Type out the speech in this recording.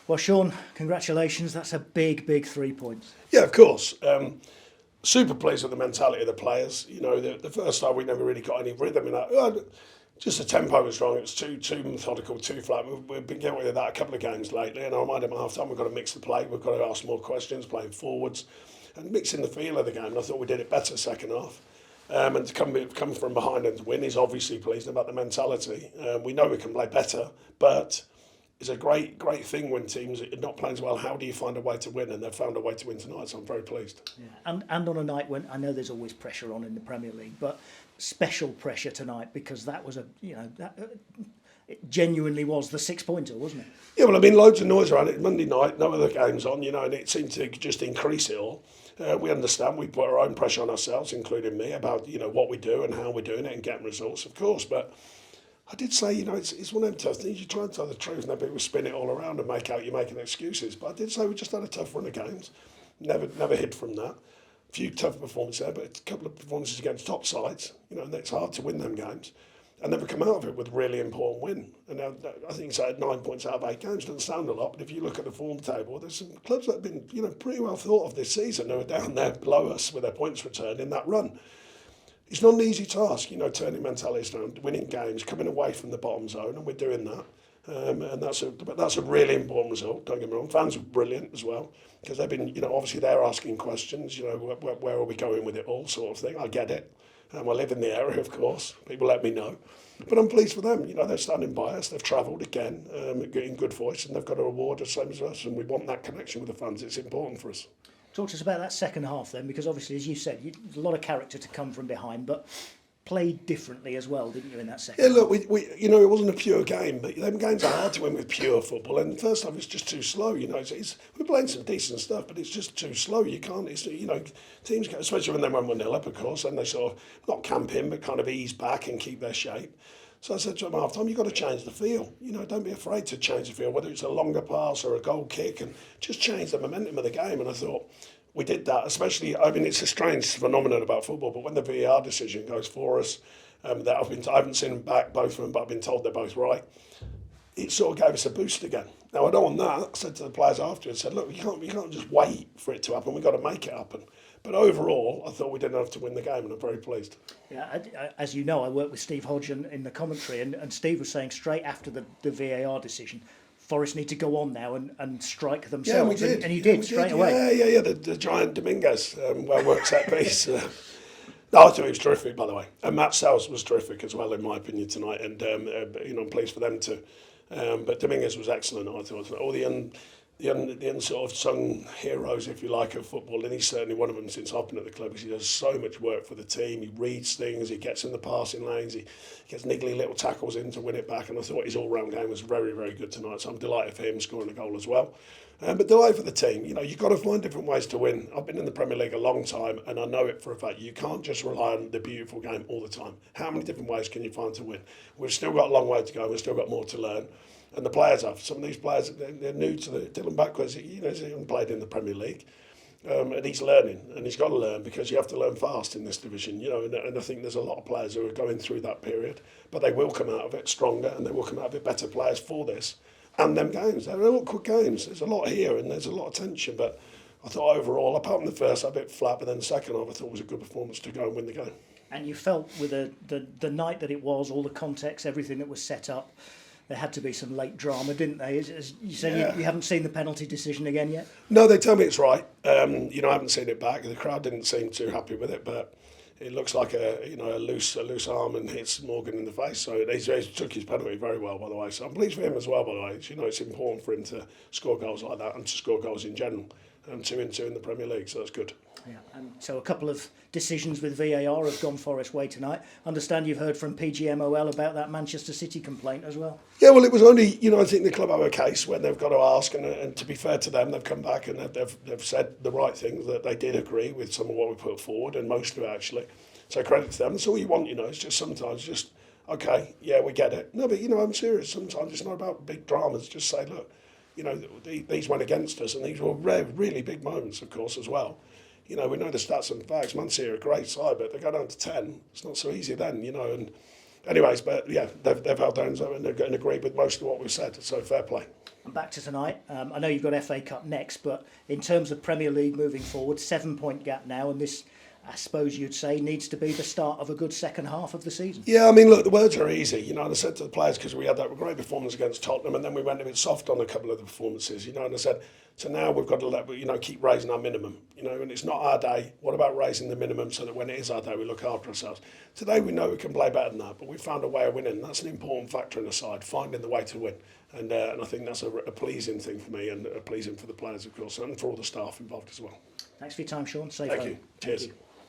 Well, Sean, congratulations. That's a big 3 points. Yeah, of course. Super pleased with the mentality of the players. You know, the first time we never really got any rhythm in that. Just the tempo was wrong. It was too methodical, too flat. We've been getting with that a couple of games lately, and I reminded him half time we've got to mix the play. We've got to ask more questions, playing forwards, and mixing the feel of the game. And I thought we did it better second half. And to come from behind and to win is obviously pleasing about the mentality. We know we can play better, but it's a great thing when teams are not playing as well. How do you find a way to win? And they've found a way to win tonight, so I'm very pleased. Yeah. And on a night when I know there's always pressure on in the Premier League, but special pressure tonight because that was it genuinely was the 6 pointer, wasn't it? Yeah, well, I mean, loads of noise around it. Monday night, no other games on, and it seemed to just increase it all. We understand we put our own pressure on ourselves, including me, about what we do and how we're doing it and getting results, of course. But I did say, it's one of them tough things. You try and tell the truth, and then people spin it all around and make out you're making excuses. But I did say we just had a tough run of games. Never hid from that. A few tough performances there, but a couple of performances against top sides. And it's hard to win them games. And never come out of it with a really important win. And I think it's at 9 points out of 8 games. Doesn't sound a lot, but if you look at the form table, there's some clubs that have been, pretty well thought of this season who are down there below us with their points return in that run. It's not an easy task, turning mentalities around, winning games, coming away from the bottom zone, and we're doing that. And that's a really important result. Don't get me wrong. Fans were brilliant as well because they've been, obviously they're asking questions. Where are we going with it all, sort of thing. I get it. I live in the area, of course. People let me know. But I'm pleased for them. They're standing by us. They've travelled again, in good voice, and they've got a reward the same as us. And we want that connection with the fans. It's important for us. Talk to us about that second half then, because obviously, as you said, there's a lot of character to come from behind, but played differently as well, didn't you, in that second half? Yeah, look, we it wasn't a pure game, but them games are hard to win with pure football. And the first half it's just too slow. We're playing some decent stuff, but it's just too slow. You can't. Teams, especially when they went 1-0 up, of course, and they sort of not camp in, but kind of ease back and keep their shape. So I said to them half time, you've got to change the feel. Don't be afraid to change the feel, whether it's a longer pass or a goal kick, and just change the momentum of the game. And I thought we did that, especially, it's a strange phenomenon about football, but when the VAR decision goes for us, I haven't seen them back, both of them, but I've been told they're both right, it sort of gave us a boost again. Now, I don't want that. I said to the players afterwards, look, you can't just wait for it to happen, we've got to make it happen. But overall, I thought we did enough to win the game, and I'm very pleased. Yeah, as you know, I worked with Steve Hodge in the commentary, and Steve was saying straight after the VAR decision, Forest need to go on now and strike themselves. Yeah, we did. And you did straight away. Yeah. The giant Dominguez, well worked set piece. No, I thought he was terrific, by the way. And Matt Sells was terrific as well, in my opinion, tonight. And I'm pleased for them too. But Dominguez was excellent. I thought all the unsort of sung heroes, if you like, of football, and he's certainly one of them since I've been at the club, because he does so much work for the team. He reads things, he gets in the passing lanes, he gets niggly little tackles in to win it back, and I thought his all-round game was very, very good tonight, so I'm delighted for him scoring a goal as well. But delighted for the team. You've got to find different ways to win. I've been in the Premier League a long time, and I know it for a fact. You can't just rely on the beautiful game all the time. How many different ways can you find to win? We've still got a long way to go, we've still got more to learn. And the players have. Some of these players, they're new to Dylan Backwards. He hasn't played in the Premier League. And he's learning, and he's got to learn, because you have to learn fast in this division, and I think there's a lot of players who are going through that period, but they will come out of it stronger, and they will come out of it better players for this. And them games, they're awkward games. There's a lot here, and there's a lot of tension, but I thought overall, apart from the first, a bit flat, but then the second half, I thought was a good performance to go and win the game. And you felt with the night that it was, all the context, everything that was set up, there had to be some late drama, didn't they? As you said, you haven't seen the penalty decision again yet? No, they tell me it's right. I haven't seen it back. The crowd didn't seem too happy with it, but it looks like a loose arm and hits Morgan in the face. So he took his penalty very well, by the way. So I'm pleased for him as well, by the way. It's important for him to score goals like that and to score goals in general. 2-2 in the Premier League, so that's good. Yeah, and so a couple of decisions with VAR have gone Forest way tonight. Understand you've heard from PGMOL about that Manchester City complaint as well. Yeah, well, it was only, I think the club have a case when they've got to ask, and to be fair to them, they've come back and they've said the right things, that they did agree with some of what we put forward, and most of it actually. So credit to them. That's all you want, it's just sometimes okay, yeah, we get it. No, but I'm serious. Sometimes it's not about big dramas. Just say, look, these went against us, and these were really big moments, of course, as well. We know the stats and facts. Man City are a great side, but they go down to 10. It's not so easy then, and anyways, but yeah, they've held their own and agreed with most of what we've said. So fair play. And back to tonight. I know you've got FA Cup next, but in terms of Premier League moving forward, 7-point gap now, and this, I suppose you'd say, needs to be the start of a good second half of the season. Yeah, I mean, look, the words are easy. You know, and I said to the players, because we had that great performance against Tottenham, and then we went a bit soft on a couple of the performances. You know, and I said, so now we've got to keep raising our minimum. You know, and it's not our day. What about raising the minimum so that when it is our day, we look after ourselves? Today we know we can play better than that, but we found a way of winning. That's an important factor in the side, finding the way to win. And I think that's a pleasing thing for me, and pleasing for the players, of course, and for all the staff involved as well. Thanks for your time, Sean. Safe Thank home. you. Cheers. Thank you.